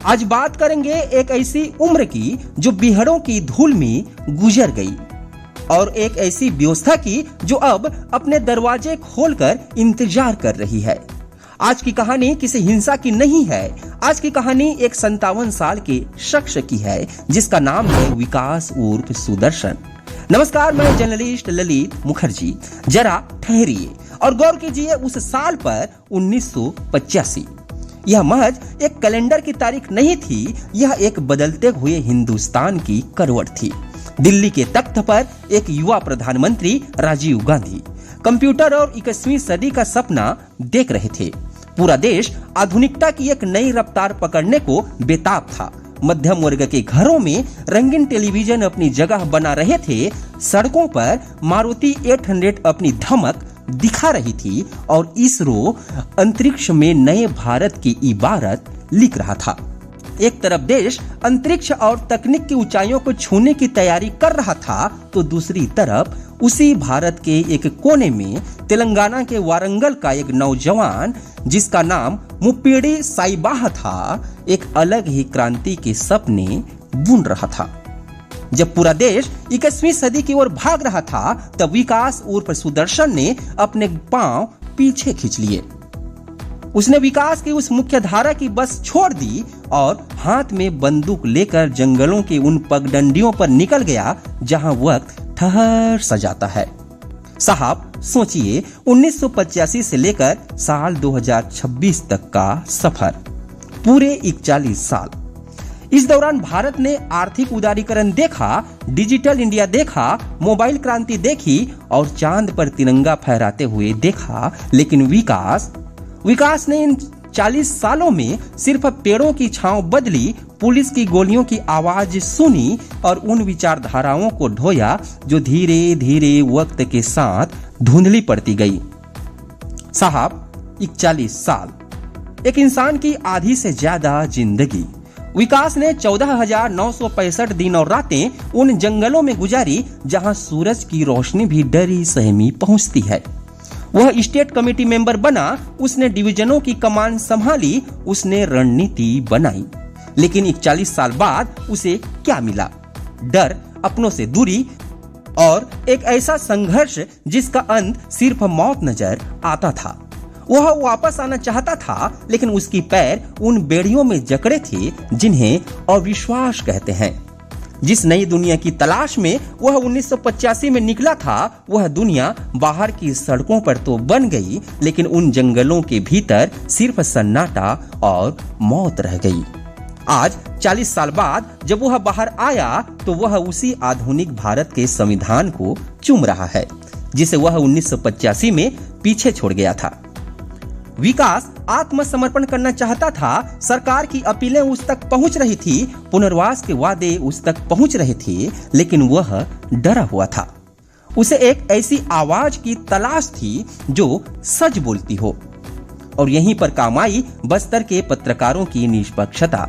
आज बात करेंगे एक ऐसी उम्र की जो बिहड़ों की धूल में गुजर गई और एक ऐसी व्यवस्था की जो अब अपने दरवाजे खोलकर इंतजार कर रही है। आज की कहानी किसी हिंसा की नहीं है। आज की कहानी एक 57 साल के शख्स की है जिसका नाम है विकास उर्फ सुदर्शन। नमस्कार, मैं जर्नलिस्ट ललित मुखर्जी। जरा ठहरिए और गौर कीजिए उस साल पर 1985। यह महज एक कैलेंडर की तारीख नहीं थी, यह एक बदलते हुए हिंदुस्तान की करवट थी। दिल्ली के तख्त पर एक युवा प्रधानमंत्री राजीव गांधी कंप्यूटर और 21वीं सदी का सपना देख रहे थे। पूरा देश आधुनिकता की एक नई रफ्तार पकड़ने को बेताब था। मध्यम वर्ग के घरों में रंगीन टेलीविजन अपनी जगह बना रहे थे। सड़कों पर मारुति 800 अपनी धमक दिखा रही थी और इसरो अंतरिक्ष में नए भारत की इबारत लिख रहा था। एक तरफ देश अंतरिक्ष और तकनीक की ऊंचाइयों को छूने की तैयारी कर रहा था, तो दूसरी तरफ उसी भारत के एक कोने में तेलंगाना के वारंगल का एक नौजवान जिसका नाम मुप्पिड़ी साईबाह था, एक अलग ही क्रांति के सपने बुन रहा था। जब पूरा देश 21वीं सदी की ओर भाग रहा था, तब विकास उर्फ सुदर्शन ने अपने पांव पीछे खींच लिए। उसने विकास की उस मुख्य धारा की बस छोड़ दी और हाथ में बंदूक लेकर जंगलों के उन पगडंडियों पर निकल गया जहां वक्त ठहर सा जाता है। साहब सोचिए, 1985 से लेकर साल 2026 तक का सफर, पूरे 41 साल। इस दौरान भारत ने आर्थिक उदारीकरण देखा, डिजिटल इंडिया देखा, मोबाइल क्रांति देखी और चांद पर तिरंगा फहराते हुए देखा। लेकिन विकास ने इन 40 सालों में सिर्फ पेड़ों की छांव बदली, पुलिस की गोलियों की आवाज सुनी और उन विचारधाराओं को ढोया जो धीरे धीरे वक्त के साथ धुंधली पड़ती गई। साहब, 41 साल, एक इंसान की आधी से ज्यादा जिंदगी। विकास ने 14,965 दिन और रातें उन जंगलों में गुजारी जहां सूरज की रोशनी भी डरी सहमी पहुंचती है। वह स्टेट कमेटी मेंबर बना, उसने डिवीजनों की कमान संभाली, उसने रणनीति बनाई। लेकिन 41 साल बाद उसे क्या मिला? डर, अपनों से दूरी और एक ऐसा संघर्ष जिसका अंत सिर्फ मौत नजर आता था। वह वापस आना चाहता था, लेकिन उसकी पैर उन बेड़ियों में जकड़े थे जिन्हें अविश्वास कहते हैं। जिस नई दुनिया की तलाश में वह 1985 में निकला था, वह दुनिया बाहर की सड़कों पर तो बन गई, लेकिन उन जंगलों के भीतर सिर्फ सन्नाटा और मौत रह गई। आज 40 साल बाद जब वह बाहर आया, तो वह उसी आधुनिक भारत के संविधान को चूम रहा है जिसे वह 1985 में पीछे छोड़ गया था। विकास आत्मसमर्पण करना चाहता था, सरकार की अपीलें उस तक पहुंच रही थी, पुनर्वास के वादे उस तक पहुंच रहे थे, लेकिन वह डरा हुआ था। उसे एक ऐसी आवाज की तलाश थी जो सच बोलती हो। और यहीं पर काम आई बस्तर के पत्रकारों की निष्पक्षता।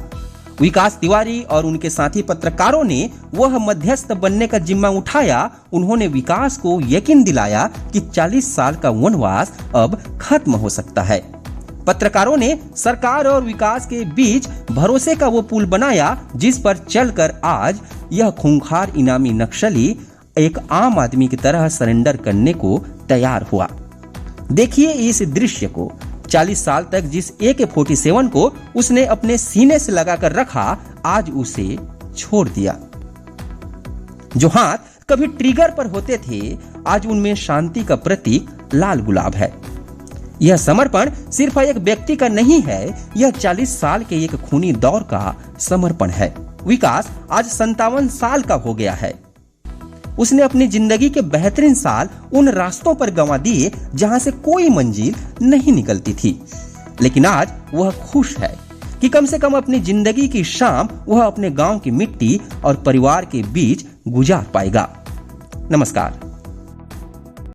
विकास तिवारी और उनके साथी पत्रकारों ने वह मध्यस्थ बनने का जिम्मा उठाया। उन्होंने विकास को यकीन दिलाया कि 40 साल का वनवास अब खत्म हो सकता है। पत्रकारों ने सरकार और विकास के बीच भरोसे का वो पुल बनाया जिस पर चलकर आज यह खूंखार इनामी नक्सली एक आम आदमी की तरह सरेंडर करने को तैयार हुआ। देखिए इस दृश्य को। 40 साल तक जिस AK-47 को उसने अपने सीने से लगाकर रखा, आज उसे छोड़ दिया। जो हाथ कभी ट्रिगर पर होते थे, आज उनमें शांति का प्रतीक लाल गुलाब है। यह समर्पण सिर्फ एक व्यक्ति का नहीं है, यह 40 साल के एक खूनी दौर का समर्पण है। विकास आज 57 साल का हो गया है। उसने अपनी जिंदगी के बेहतरीन साल उन रास्तों पर गंवा दिए जहां से कोई मंजिल नहीं निकलती थी। लेकिन आज वह खुश है कि कम से कम अपनी जिंदगी की शाम वह अपने गांव की मिट्टी और परिवार के बीच गुजार पाएगा। नमस्कार।